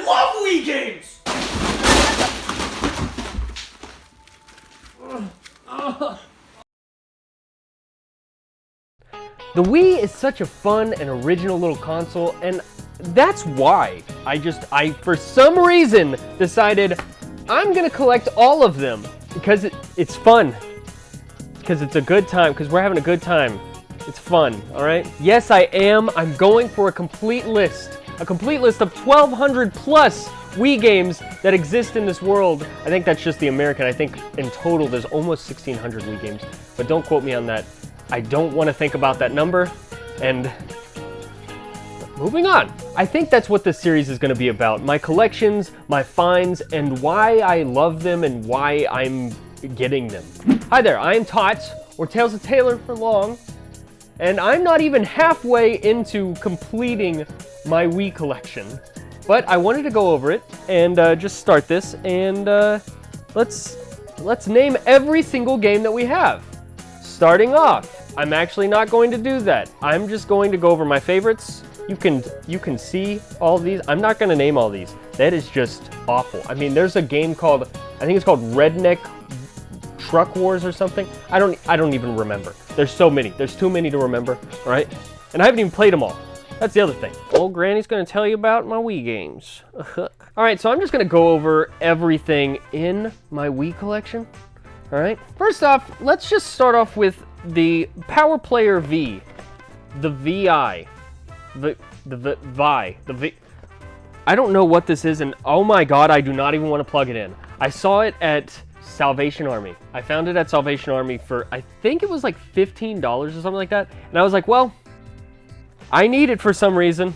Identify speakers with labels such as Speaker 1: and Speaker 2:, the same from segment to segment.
Speaker 1: love Wii games! The Wii is such a fun and original little console, and that's why I for some reason decided I'm gonna collect all of them because it's fun, because it's a good time, because we're having a good time. It's fun, all right? Yes, I am. I'm going for a complete list of 1,200 plus Wii games that exist in this world. I think that's just the American. I think in total there's almost 1,600 Wii games, but don't quote me on that. I don't want to think about that number, and moving on. I think that's what this series is going to be about. My collections, my finds, and why I love them and why I'm getting them. Hi there, I'm ToT's, or Tales of Taylor for long, and I'm not even halfway into completing my Wii collection. But I wanted to go over it and just start this, and let's name every single game that we have. Starting off, I'm actually not going to do that. I'm just going to go over my favorites. You can see all these. I'm not going to name all these. That is just awful. I mean, there's a game called, I think it's called Redneck Truck Wars or something. I don't even remember. There's so many. There's too many to remember, all right? And I haven't even played them all. That's the other thing. Old Granny's going to tell you about my Wii games. All right, so I'm just going to go over everything in my Wii collection. All right. First off, let's just start off with the Power Player V, the VI, the Vi. I don't know what this is, and oh my God, I do not even want to plug it in. I saw it at Salvation Army. I found it at Salvation Army for, I think it was like $15 or something like that, and I was like, well, I need it for some reason.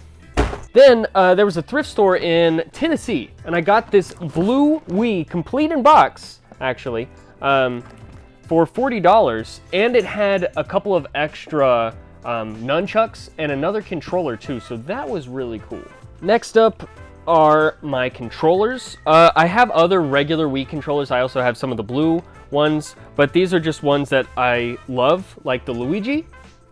Speaker 1: Then there was a thrift store in Tennessee, and I got this blue Wii, complete in box, actually, for $40, and it had a couple of extra nunchucks and another controller too, so that was really cool. Next up are my controllers. I have other regular Wii controllers. I also have some of the blue ones, but these are just ones that I love, like the Luigi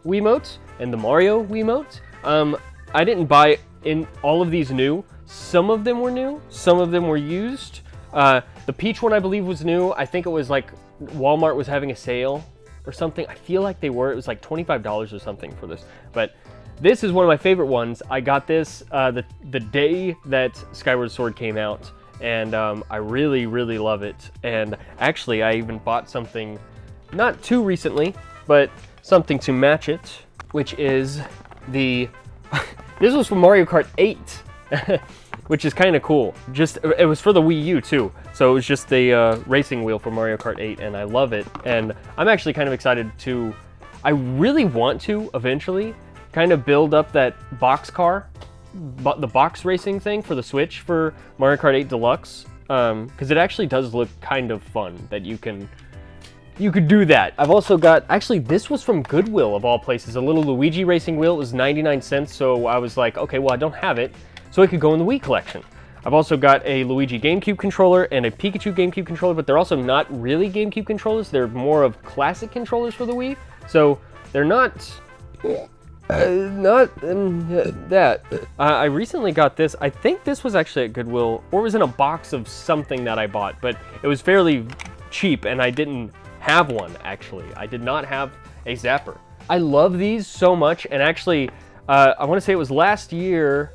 Speaker 1: Wiimote and the Mario Wiimote. I didn't buy in all of these new. Some of them were new, some of them were used. The Peach one, I believe, was new. I think it was like Walmart was having a sale or something. I feel like they were. It was like $25 or something for this. But this is one of my favorite ones. I got this the day that Skyward Sword came out, and I really, really love it. And actually, I even bought something not too recently, but something to match it, which is the... This was from Mario Kart 8. Which is kind of cool. It was for the Wii U too, so it was just the racing wheel for Mario Kart 8, and I love it. And I'm actually kind of excited to, I really want to eventually kind of build up that box car, the box racing thing for the Switch for Mario Kart 8 Deluxe, because it actually does look kind of fun that you could do that. I've also got, actually this was from Goodwill of all places, a little Luigi racing wheel. It was 99 cents, so I was like, okay, well I don't have it, so it could go in the Wii collection. I've also got a Luigi GameCube controller and a Pikachu GameCube controller, but they're also not really GameCube controllers. They're more of classic controllers for the Wii, so they're not that. I recently got this. I think this was actually at Goodwill, or it was in a box of something that I bought, but it was fairly cheap, and I didn't have one, actually. I did not have a Zapper. I love these so much, and actually, I want to say it was last year,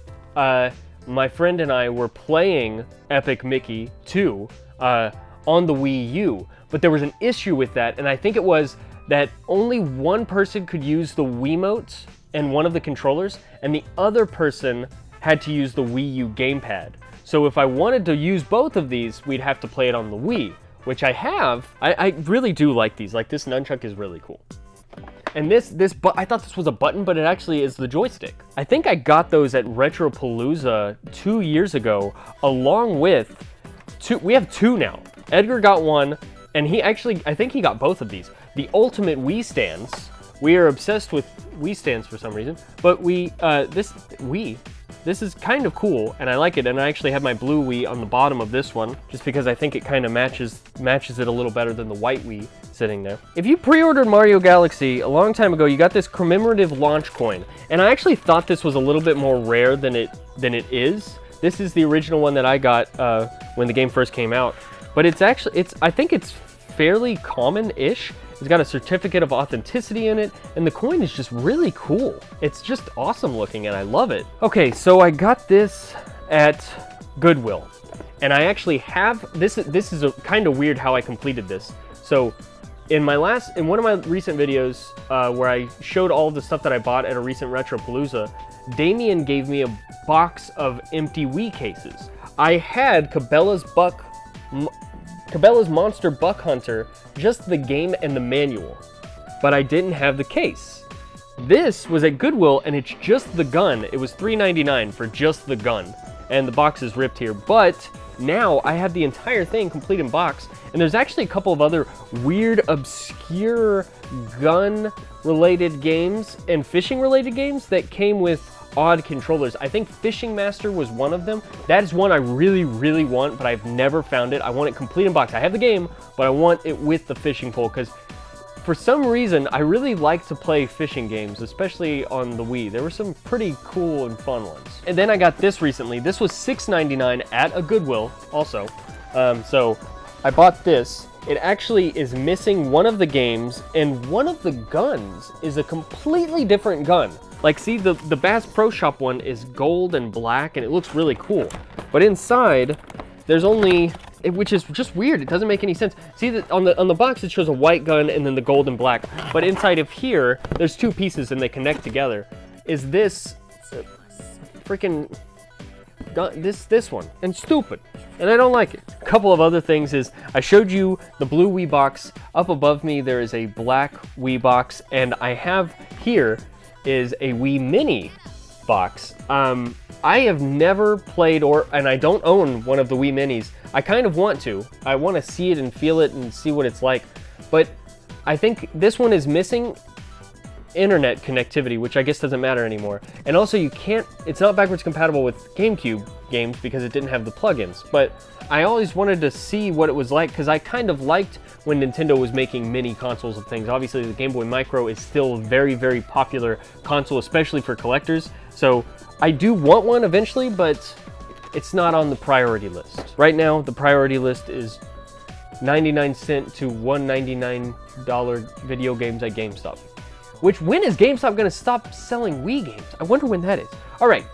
Speaker 1: my friend and I were playing Epic Mickey 2 on the Wii U, but there was an issue with that, and I think it was that only one person could use the Wiimote and one of the controllers, and the other person had to use the Wii U gamepad. So if I wanted to use both of these, we'd have to play it on the Wii, which I have. I really do like these. Like, this nunchuck is really cool. And I thought this was a button, but it actually is the joystick. I think I got those at Retropalooza 2 years ago, along with we have two now. Edgar got one, and I think he got both of these. The ultimate Wii stands. We are obsessed with Wii stands for some reason, but this is kind of cool, and I like it, and I actually have my blue Wii on the bottom of this one, just because I think it kind of matches it a little better than the white Wii sitting there. If you pre-ordered Mario Galaxy a long time ago, you got this commemorative launch coin, and I actually thought this was a little bit more rare than it is. This is the original one that I got when the game first came out. But it's actually, I think it's fairly common-ish. It's got a certificate of authenticity in it, and the coin is just really cool. It's just awesome looking, and I love it. Okay, so I got this at Goodwill, and I actually have, this is a kind of weird how I completed this. So in one of my recent videos where I showed all the stuff that I bought at a recent Retropalooza, Damien gave me a box of empty Wii cases. I had Cabela's Monster Buck Hunter, just the game and the manual, but I didn't have the case. This was at Goodwill, and it's just the gun. It was $3.99 for just the gun, and the box is ripped here, but now I have the entire thing complete in box, and there's actually a couple of other weird, obscure gun-related games and fishing-related games that came with odd controllers. I think Fishing Master was one of them. That is one I really, really want, but I've never found it. I want it complete in box. I have the game, but I want it with the fishing pole, because for some reason, I really like to play fishing games, especially on the Wii. There were some pretty cool and fun ones. And then I got this recently. This was $6.99 at a Goodwill also. So I bought this. It actually is missing one of the games, and one of the guns is a completely different gun. Like, see, the Bass Pro Shop one is gold and black, and it looks really cool. But inside, there's only, which is just weird. It doesn't make any sense. See, that on the box, it shows a white gun and then the gold and black. But inside of here, there's two pieces, and they connect together. Is this freaking gun? This one, and stupid. And I don't like it. A couple of other things is, I showed you the blue Wii box. Up above me, there is a black Wii box, and I have here is a Wii Mini box. I have never played, and I don't own one of the Wii Minis. I kind of want to. I want to see it and feel it and see what it's like. But I think this one is missing internet connectivity, which I guess doesn't matter anymore. And also it's not backwards compatible with GameCube games because it didn't have the plugins. But I always wanted to see what it was like, because I kind of liked when Nintendo was making mini consoles of things. Obviously, the Game Boy Micro is still a very, very popular console, especially for collectors. So I do want one eventually, but it's not on the priority list. Right now, the priority list is 99-cent to $199 video games at GameStop. Which, when is GameStop gonna stop selling Wii games? I wonder when that is. All right,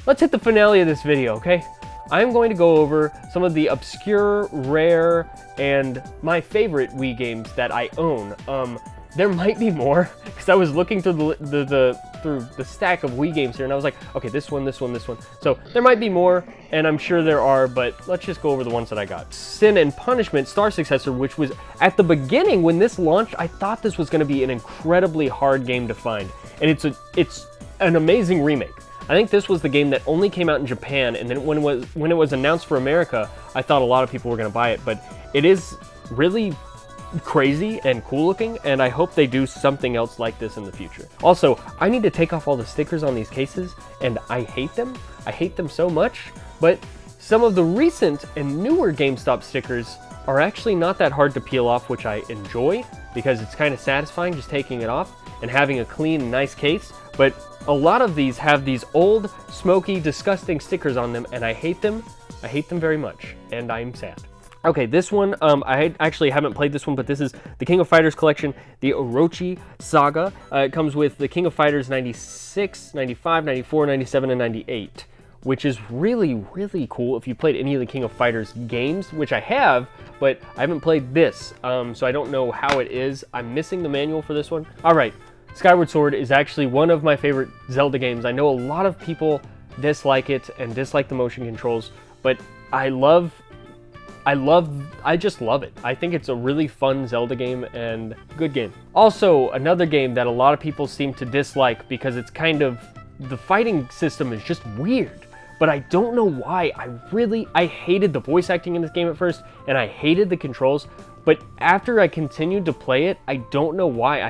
Speaker 1: let's hit the finale of this video, okay? I'm going to go over some of the obscure, rare, and my favorite Wii games that I own. There might be more, because I was looking through the stack of Wii games here, and I was like, okay, this one. So there might be more, and I'm sure there are, but let's just go over the ones that I got. Sin and Punishment Star Successor, which was at the beginning when this launched, I thought this was going to be an incredibly hard game to find, and it's an amazing remake. I think this was the game that only came out in Japan, and then when it was announced for America, I thought a lot of people were going to buy it, but it is really crazy and cool looking, and I hope they do something else like this in the future. Also, I need to take off all the stickers on these cases, and I hate them. I hate them so much, but some of the recent and newer GameStop stickers are actually not that hard to peel off, which I enjoy, because it's kind of satisfying just taking it off and having a clean, nice case. But a lot of these have these old, smoky, disgusting stickers on them, and I hate them. I hate them very much, and I'm sad. Okay, this one, I actually haven't played this one, but this is the King of Fighters collection, the Orochi Saga. It comes with the King of Fighters 96, 95, 94, 97, and 98, which is really, really cool if you played any of the King of Fighters games, which I have, but I haven't played this, so I don't know how it is. I'm missing the manual for this one. All right, Skyward Sword is actually one of my favorite Zelda games. I know a lot of people dislike it and dislike the motion controls, but I just love it. I think it's a really fun Zelda game and good game. Also, another game that a lot of people seem to dislike because it's kind of, the fighting system is just weird. But I don't know why. I hated the voice acting in this game at first, and I hated the controls. But after I continued to play it, I don't know why.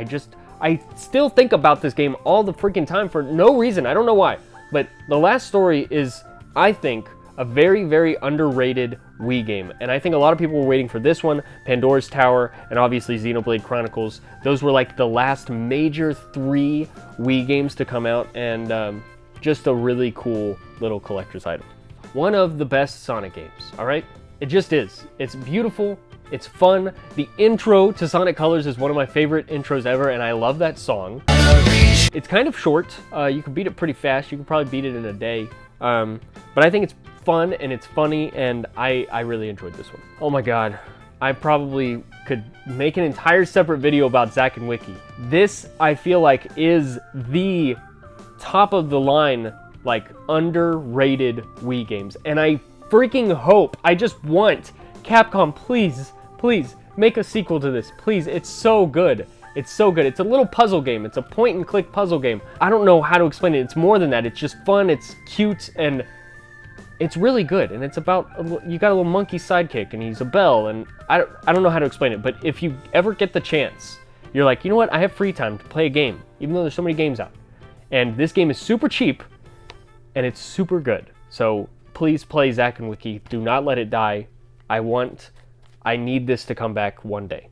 Speaker 1: I still think about this game all the freaking time for no reason. I don't know why. But The Last Story is, I think, a very, very underrated Wii game. And I think a lot of people were waiting for this one, Pandora's Tower, and obviously Xenoblade Chronicles. Those were like the last major 3 Wii games to come out, and just a really cool little collector's item. one of the best Sonic games, all right? It just is. It's beautiful, it's fun. The intro to Sonic Colors is one of my favorite intros ever, and I love that song. It's kind of short. You can beat it pretty fast. You can probably beat it in a day. But I think it's fun and it's funny, and I really enjoyed this one. Oh my god. I probably could make an entire separate video about Zack and Wiki. This, I feel like, is the top of the line, like, underrated Wii games. And I freaking hope, I just want Capcom, please, please, make a sequel to this. Please, it's so good. It's so good. It's a little puzzle game. It's a point-and-click puzzle game. I don't know how to explain it. It's more than that. It's just fun, it's cute, and it's really good. And it's about, you got a little monkey sidekick, and he's a bell, and I don't know how to explain it, but if you ever get the chance, you're like, you know what, I have free time to play a game, even though there's so many games out. And this game is super cheap, and it's super good. So please play Zack and Wiki. Do not let it die. I need this to come back one day.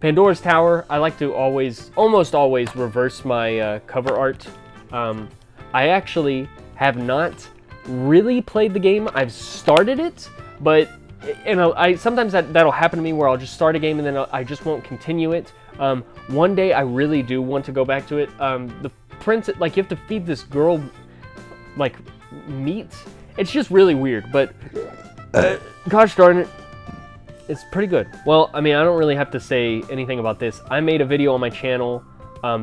Speaker 1: Pandora's Tower, I like to almost always reverse my cover art. I actually have not really played the game. I've started it, but sometimes that'll happen to me where I'll just start a game and then I just won't continue it. One day I really do want to go back to it. The prince, like, you have to feed this girl, like, meat. It's just really weird, but gosh darn it, it's pretty good. Well, I mean, I don't really have to say anything about this. I made a video on my channel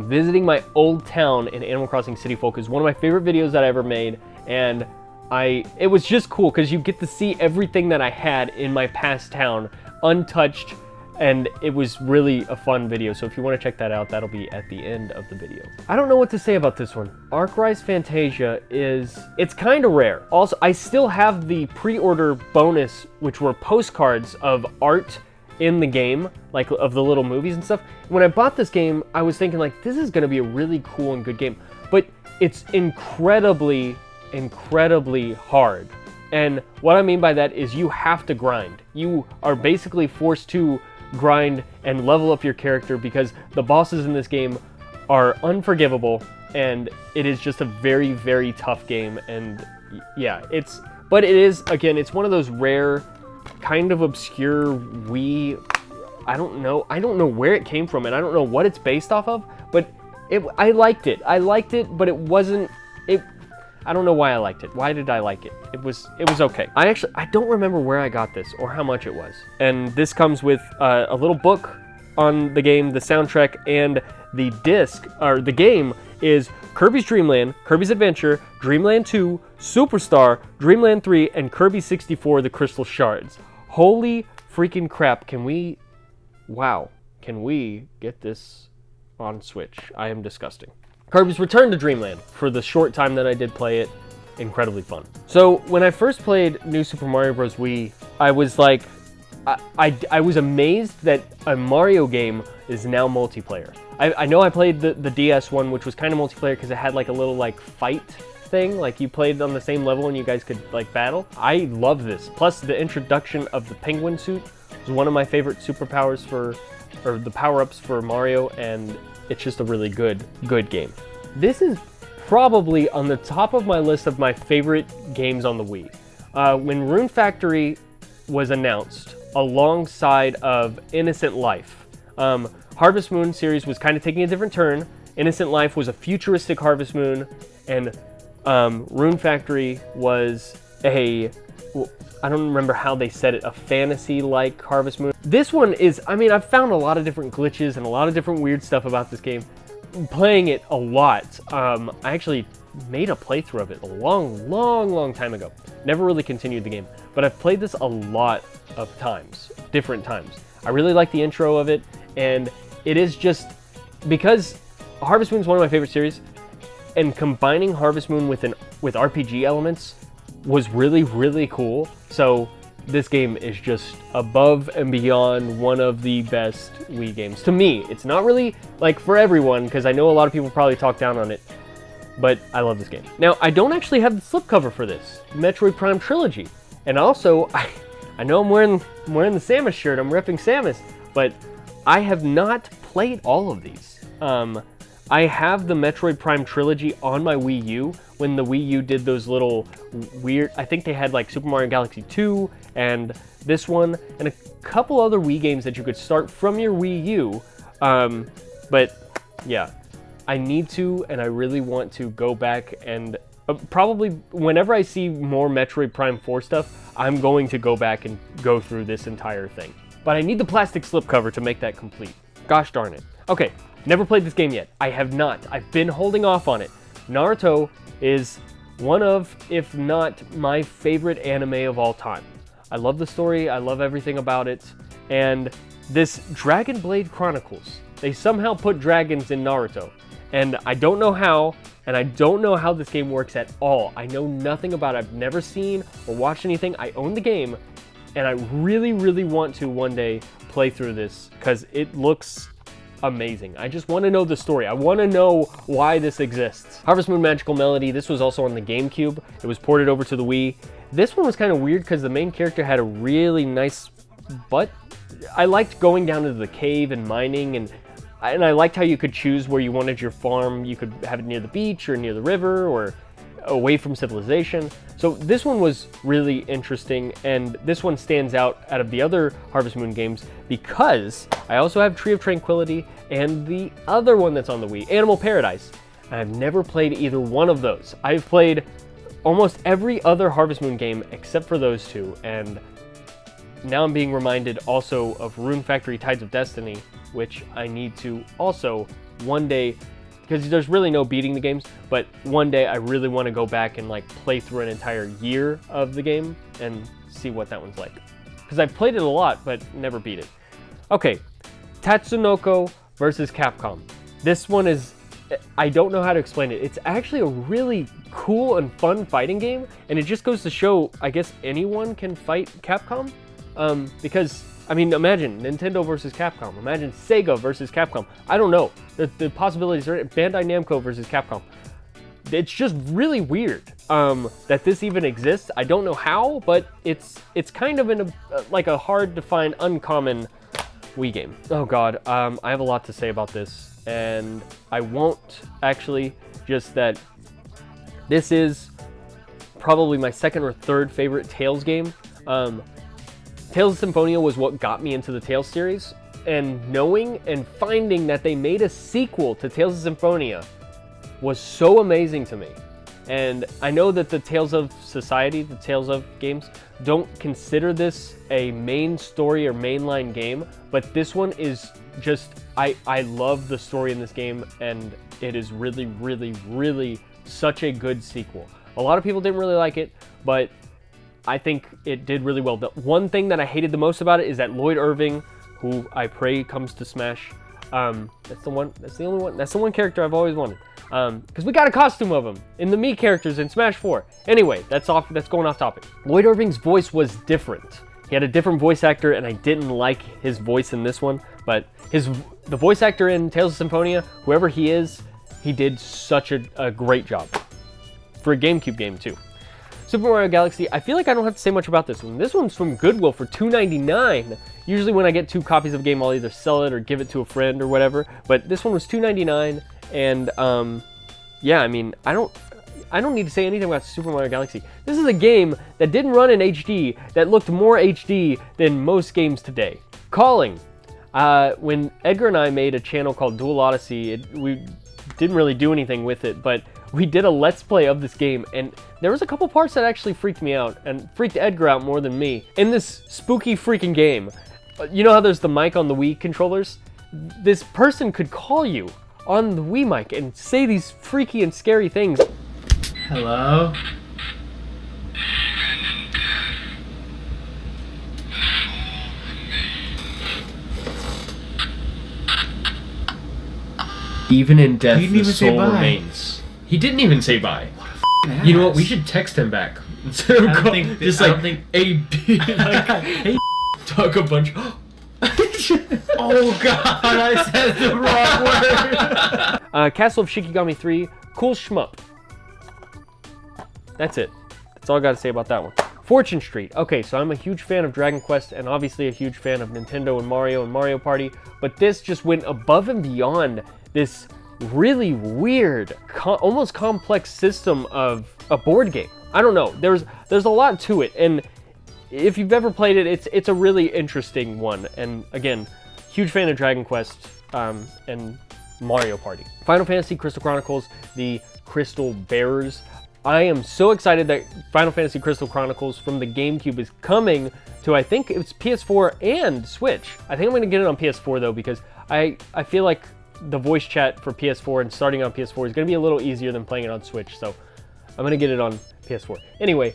Speaker 1: visiting my old town in Animal Crossing City Folk. It's one of my favorite videos that I ever made, and it was just cool because you get to see everything that I had in my past town untouched, and it was really a fun video. So if you want to check that out, that'll be at the end of the video. I don't know what to say about this one. Arc-Rise Fantasia it's kind of rare. Also, I still have the pre-order bonus, which were postcards of art in the game, like of the little movies and stuff. When I bought this game, I was thinking, like, this is gonna be a really cool and good game, but it's incredibly hard. And what I mean by that is you have to grind. You are basically forced to grind and level up your character because the bosses in this game are unforgivable, and it is just a very, very tough game. And yeah, but it is, again, it's one of those rare, kind of obscure Wii, I don't know where it came from, and I don't know what it's based off of, but I liked it, but it wasn't, I don't know why I liked it. Why did I like it? It was okay. I don't remember where I got this or how much it was. And this comes with a little book on the game, the soundtrack, and the disc, or the game is Kirbys Dreamland, Kirby's Adventure, Dreamland 2, Superstar, Dreamland 3, and Kirby 64, The Crystal Shards. Holy freaking crap, can we get this on Switch? I am disgusting. Kirby's Return to Dreamland, for the short time that I did play it, incredibly fun. So when I first played New Super Mario Bros. Wii, I was like, I was amazed that a Mario game is now multiplayer. I know I played the DS one, which was kind of multiplayer because it had like a little like fight thing, like you played on the same level and you guys could like battle. I love this. Plus the introduction of the penguin suit was one of my favorite superpowers or the power-ups for Mario, and it's just a really good game. This is probably on the top of my list of my favorite games on the Wii. When Rune Factory was announced alongside of Innocent Life, Harvest Moon series was kind of taking a different turn. Innocent Life was a futuristic Harvest Moon, and Rune Factory was I don't remember how they said it, a fantasy-like Harvest Moon. This one is, I mean, I've found a lot of different glitches and a lot of different weird stuff about this game. Playing it a lot. I actually made a playthrough of it a long time ago. Never really continued the game, but I've played this a lot of times, different times. I really like the intro of it, and it is just, because Harvest Moon is one of my favorite series, and combining Harvest Moon with RPG elements was really cool. So this game is just above and beyond one of the best Wii games. To me, it's not really like for everyone, because I know a lot of people probably talk down on it, but I love this game. Now, I don't actually have the slipcover for this, Metroid Prime Trilogy. And also, I know I'm wearing the Samus shirt, I'm repping Samus, but I have not played all of these. I have the Metroid Prime Trilogy on my Wii U, when the Wii U did those little weird, I think they had like Super Mario Galaxy 2 and this one and a couple other Wii games that you could start from your Wii U. But yeah, I need to, and I really want to go back and probably whenever I see more Metroid Prime 4 stuff, I'm going to go back and go through this entire thing. But I need the plastic slipcover to make that complete. Gosh darn it. Okay, never played this game yet. I have not. I've been holding off on it. Naruto is one of, if not my favorite anime of all time. I love the story, I love everything about it, and this Dragon Blade Chronicles, they somehow put dragons in Naruto, and I don't know how, and I don't know how this game works at all. I know nothing about it. I've never seen or watched anything. I own the game, and I really, really want to one day play through this, because it looks amazing. I just want to know the story. I want to know why this exists. Harvest Moon Magical Melody, this was also on the GameCube. It was ported over to the Wii. This one was kind of weird because the main character had a really nice butt. I liked going down into the cave and mining, and I liked how you could choose where you wanted your farm. You could have it near the beach or near the river or away from civilization. So this one was really interesting, and this one stands out of the other Harvest Moon games because I also have Tree of Tranquility and the other one that's on the Wii, Animal Paradise. I've never played either one of those. I've played almost every other Harvest Moon game except for those two, and now I'm being reminded also of Rune Factory Tides of Destiny, which I need to also one day, because there's really no beating the games, but one day I really want to go back and like play through an entire year of the game and see what that one's like. Because I've played it a lot, but never beat it. Okay, Tatsunoko versus Capcom. This one is, I don't know how to explain it. It's actually a really cool and fun fighting game, and it just goes to show, I guess anyone can fight Capcom. Because, I mean, imagine Nintendo versus Capcom. Imagine Sega versus Capcom. I don't know. The possibilities are Bandai Namco versus Capcom. It's just really weird that this even exists. I don't know how, but it's kind of in a like a hard to find, uncommon Wii game. Oh God, I have a lot to say about this, and I won't actually. Just that this is probably my second or third favorite Tales game. Tales of Symphonia was what got me into the Tales series, and knowing and finding that they made a sequel to Tales of Symphonia was so amazing to me. And I know that the Tales of Society, the Tales of games, don't consider this a main story or mainline game, but this one is just, I love the story in this game, and it is really, really, really such a good sequel. A lot of people didn't really like it, but I think it did really well. The one thing that I hated the most about it is that Lloyd Irving, who I pray comes to Smash, that's the one character I've always wanted. Because we got a costume of him in the Mii characters in Smash 4. Anyway, that's going off topic. Lloyd Irving's voice was different. He had a different voice actor, and I didn't like his voice in this one, but the voice actor in Tales of Symphonia, whoever he is, he did such a great job. For a GameCube game too. Super Mario Galaxy, I feel like I don't have to say much about this one. This one's from Goodwill for $2.99. Usually when I get 2 copies of a game, I'll either sell it or give it to a friend or whatever. But this one was $2.99, and yeah, I mean, I don't need to say anything about Super Mario Galaxy. This is a game that didn't run in HD, that looked more HD than most games today. Calling. When Edgar and I made a channel called Dual Odyssey, we didn't really do anything with it, but we did a Let's Play of this game, and there was a couple parts that actually freaked me out, and freaked Edgar out more than me. In this spooky freaking game, you know how there's the mic on the Wii controllers? This person could call you on the Wii mic and say these freaky and scary things.
Speaker 2: Hello? Even in death, the soul remains. He didn't even say bye.
Speaker 3: What a f***ing ass.
Speaker 2: You know what? We should text him back. Instead of just like, hey, like, hey, talk a bunch. Oh God, I said the wrong word.
Speaker 1: Castle of Shikigami 3, cool shmup. That's it. That's all I got to say about that one. Fortune Street. Okay, so I'm a huge fan of Dragon Quest and obviously a huge fan of Nintendo and Mario Party, but this just went above and beyond this really weird, almost complex system of a board game. I don't know. There's a lot to it, and if you've ever played it, it's a really interesting one. And again, huge fan of Dragon Quest and Mario Party. Final Fantasy Crystal Chronicles, the Crystal Bearers. I am so excited that Final Fantasy Crystal Chronicles from the GameCube is coming to, I think it's PS4 and Switch. I think I'm going to get it on PS4 though, because I feel like the voice chat for PS4 and starting on PS4 is going to be a little easier than playing it on Switch, so I'm going to get it on PS4. Anyway,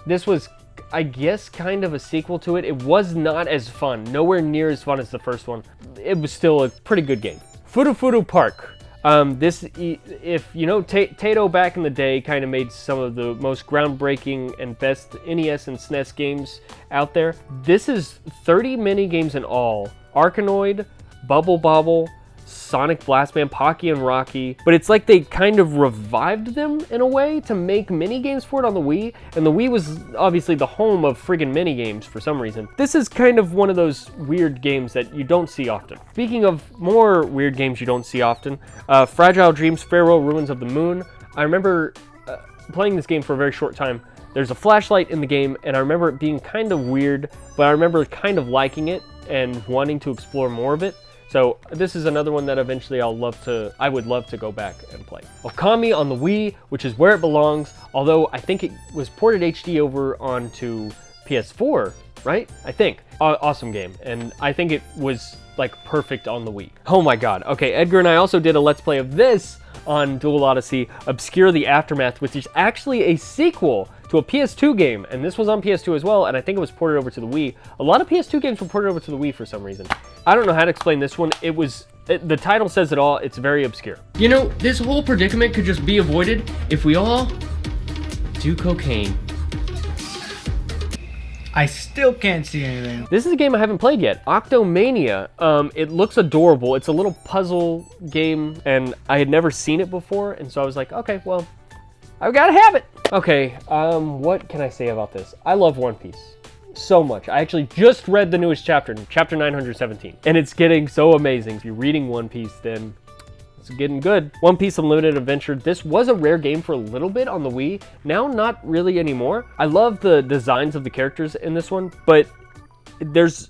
Speaker 1: this was, I guess, kind of a sequel to it. It was not as fun, nowhere near as fun as the first one. It was still a pretty good game. Furu Furu Park. This, if you know, Tato back in the day kind of made some of the most groundbreaking and best NES and SNES games out there. This is 30 mini games in all. Arkanoid, Bubble Bobble, Sonic Blast Band, Pocky and Rocky, but it's like they kind of revived them in a way to make mini games for it on the Wii, and the Wii was obviously the home of friggin' mini games for some reason. This is kind of one of those weird games that you don't see often. Speaking of more weird games you don't see often, Fragile Dreams Farewell Ruins of the Moon. I remember playing this game for a very short time. There's a flashlight in the game, and I remember it being kind of weird, but I remember kind of liking it and wanting to explore more of it. So this is another one that eventually I would love to go back and play. Okami on the Wii, which is where it belongs, although I think it was ported HD over onto PS4, right? I think. Awesome game, and I think it was like perfect on the Wii. Oh my god. Okay, Edgar and I also did a Let's Play of this on Dual Odyssey, Obscure the Aftermath, which is actually a sequel to a PS2 game, and this was on PS2 as well, and I think it was ported over to the Wii. A lot of PS2 games were ported over to the Wii for some reason. I don't know how to explain this one. The title says it all. It's very obscure. You know, this whole predicament could just be avoided if we all do cocaine.
Speaker 3: I still can't see anything.
Speaker 1: This is a game I haven't played yet. Octomania. It looks adorable. It's a little puzzle game, and I had never seen it before, and so I was like, okay, well, I've got to have it. Okay, what can I say about this? I love One Piece so much. I actually just read the newest chapter 917, and it's getting so amazing. If you're reading One Piece, then it's getting good. One Piece Unlimited Adventure. This was a rare game for a little bit on the Wii. Now, not really anymore. I love the designs of the characters in this one, but there's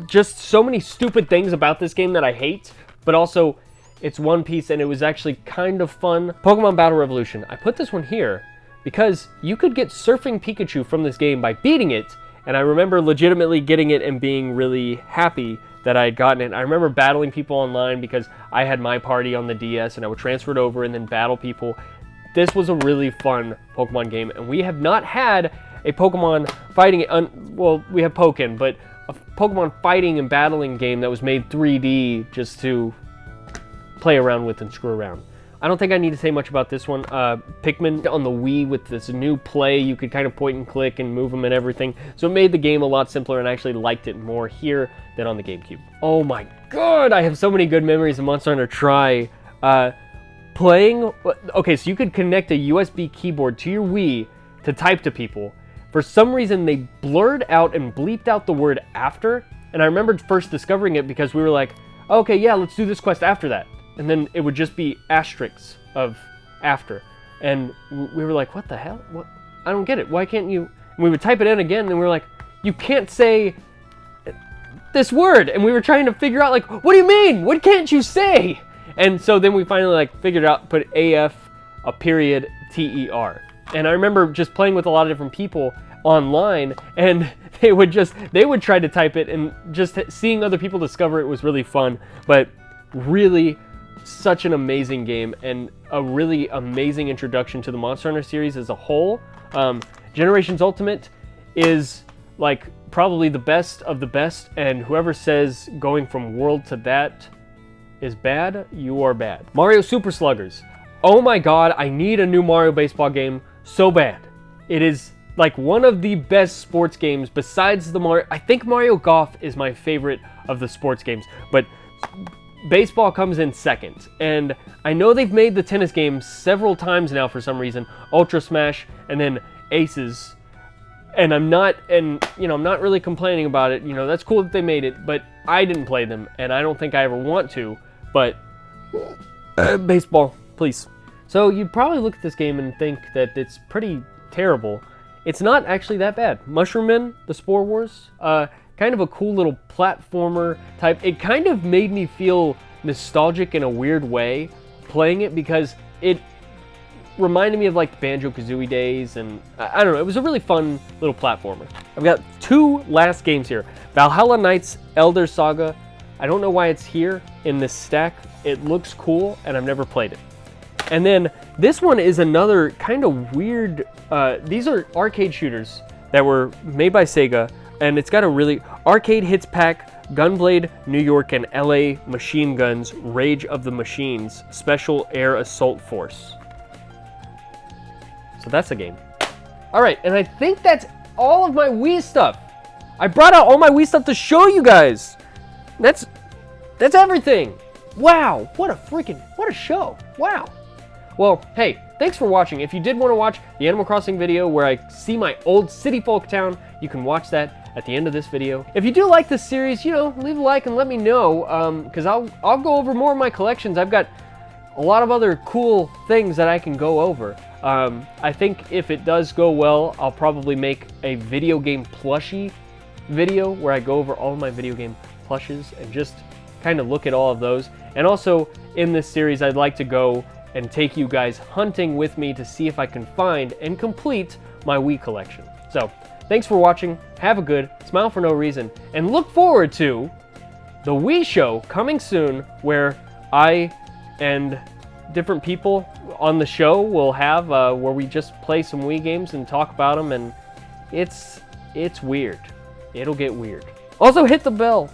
Speaker 1: just so many stupid things about this game that I hate, but also it's One Piece, and it was actually kind of fun. Pokemon Battle Revolution. I put this one here because you could get Surfing Pikachu from this game by beating it, and I remember legitimately getting it and being really happy that I had gotten it. I remember battling people online because I had my party on the DS and I would transfer it over and then battle people. This was a really fun Pokemon game, and we have not had a Pokemon fighting, well, we have Pokken, but a Pokemon fighting and battling game that was made 3D just to play around with and screw around. I don't think I need to say much about this one. Pikmin on the Wii with this new play, you could kind of point and click and move them and everything. So it made the game a lot simpler, and I actually liked it more here than on the GameCube. Oh my god, I have so many good memories of Monster Hunter Tri. Playing, okay, so you could connect a USB keyboard to your Wii to type to people. For some reason, they blurred out and bleeped out the word after, and I remembered first discovering it because we were like, okay, yeah, let's do this quest after that. And then it would just be asterisks of after. And we were like, what the hell? What? I don't get it. Why can't you? And we would type it in again, and we were like, you can't say this word. And we were trying to figure out, like, what do you mean? What can't you say? And so then we finally, like, figured out, put AF, a period, TER. And I remember just playing with a lot of different people online, and they would try to type it, and just seeing other people discover it was really fun. But really, such an amazing game, and a really amazing introduction to the Monster Hunter series as a whole. Generations Ultimate is like probably the best of the best, and whoever says going from world to that is bad, you are bad. Mario Super Sluggers. Oh my god, I need a new Mario baseball game so bad. It is like one of the best sports games besides the Mario. I think Mario Golf is my favorite of the sports games, but baseball comes in second. And I know they've made the tennis game several times now for some reason, Ultra Smash and then Aces. And I'm not really complaining about it. You know, that's cool that they made it, but I didn't play them, and I don't think I ever want to. But Baseball, please. So you'd probably look at this game and think that it's pretty terrible. It's not actually that bad. Mushroom Men, the Spore Wars, kind of a cool little platformer type. It kind of made me feel nostalgic in a weird way playing it because it reminded me of like the Banjo-Kazooie days, and I don't know, it was a really fun little platformer. I've got 2 last games here. Valhalla Knights Elder Saga. I don't know why it's here in this stack. It looks cool, and I've never played it. And then this one is another kind of weird, these are arcade shooters that were made by Sega, and it's got a really, Arcade Hits Pack, Gunblade, New York, and LA Machine Guns, Rage of the Machines, Special Air Assault Force. So that's a game. All right, and I think that's all of my Wii stuff. I brought out all my Wii stuff to show you guys. That's everything. Wow, what a show. Wow. Well, hey, thanks for watching. If you did want to watch the Animal Crossing video where I see my old city folk town, you can watch that at the end of this video. If you do like this series, you know, leave a like and let me know, because I'll go over more of my collections. I've got a lot of other cool things that I can go over. I think if it does go well, I'll probably make a video game plushie video where I go over all of my video game plushes and just kind of look at all of those. And also in this series, I'd like to go and take you guys hunting with me to see if I can find and complete my Wii collection. So thanks for watching, have a good, smile for no reason, and look forward to the Wii show coming soon, where I and different people on the show will have where we just play some Wii games and talk about them, and it's weird. It'll get weird. Also hit the bell.